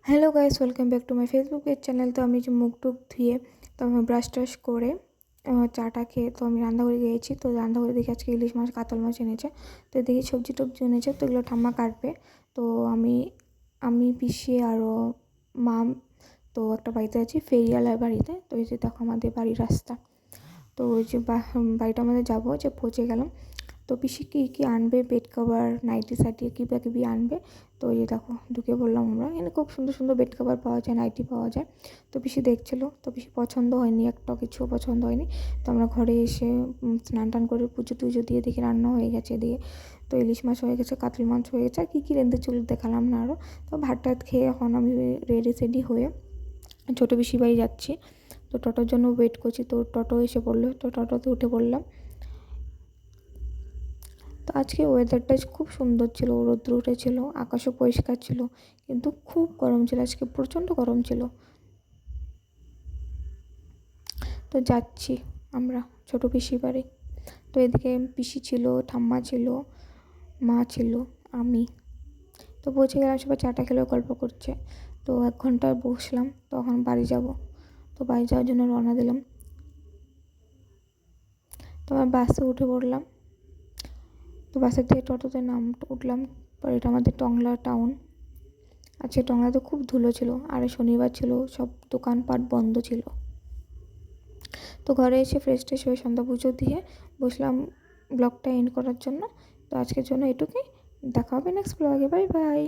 Hello guys, welcome back to my Facebook page channel. তো আমি যে মুখ টুক ধুয়ে তো আমি ব্রাশ ট্রাশ করে চাটা খেয়ে তো আমি রান্নাঘরে গিয়েছি। তো রান্নাঘরে দেখি আজকে ইলিশ মাছ কাতল মাছ এনেছে। তো দেখি সবজি টবজি এনেছে, তো এগুলো ঠাম্মা কাটবে। তো আমি আমি পিসি আরও মা তো একটা বাড়িতে আছি, ফেরিওয়ালার বাড়িতে। তো এই যে দেখো আমাদের বাড়ির রাস্তা। তো ওই যে বাড়িটা আমাদের যাবো, যে পৌঁছে গেলাম। তো পিসি কী আনবে, বেড কভার নাইটি সাইটি কী বা কিবি আনবে। তো এই দেখো ঢুকে পড়লাম আমরা। এখানে খুব সুন্দর সুন্দর বেড কভার পাওয়া যায়, নাইটি পাওয়া যায়। তো পিসি দেখছিলো, তো পিসি পছন্দ হয়নি, একটা কিছু পছন্দ হয়নি। তো আমরা ঘরে এসে স্নান টান করে পুজো টুজো দিয়ে দেখি রান্না হয়ে গেছে দিয়ে। তো ইলিশ মাছ হয়ে গেছে, কাতল মাছ হয়ে গেছে, আর কী রেঁধে চুল দেখালাম না আরও। তো ভাত টাত খেয়ে এখন আমি রেডি সেডি হয়ে ছোটো পিসি বাড়ি যাচ্ছি। তো টোটোর জন্য ওয়েট করছি, তো টোটো এসে পড়লো, তো টোটোতে উঠে পড়লাম। তো আজকে ওয়েদারটা খুব সুন্দর ছিল, রৌদ্র উঠেছিল, আকাশও পরিষ্কার ছিল, কিন্তু খুব গরম ছিল, আজকে প্রচণ্ড গরম ছিল। তো যাচ্ছি আমরা ছোটো পিসি বাড়ি। তো এদিকে পিসি ছিল, ঠাম্মা ছিল, মা ছিল, আমি। তো পৌঁছে গেলাম, সবাই চাটা খেলেও গল্প করছে। তো 1 ঘন্টা বসলাম, তখন বাড়ি যাব। তো বাড়ি যাওয়ার জন্য রওনা দিলাম। তো আমার বাসে উঠে পড়লাম। তো বাসের থেকে টোটোতে উঠলাম। পরে এটা আমাদের টংলা টাউন। আজকে টংলাতে খুব ধুলো ছিল, আর শনিবার ছিল, সব দোকানপাট বন্ধ ছিল। তো ঘরে এসে ফ্রেশ ট্রেশ হয়ে সন্ধ্যা পুজো দিয়ে বসলাম ব্লগটা এন্ড করার জন্য। তো আজকের জন্য এটুকুই, দেখা হবে নেক্সট ব্লগে, বাই বাই।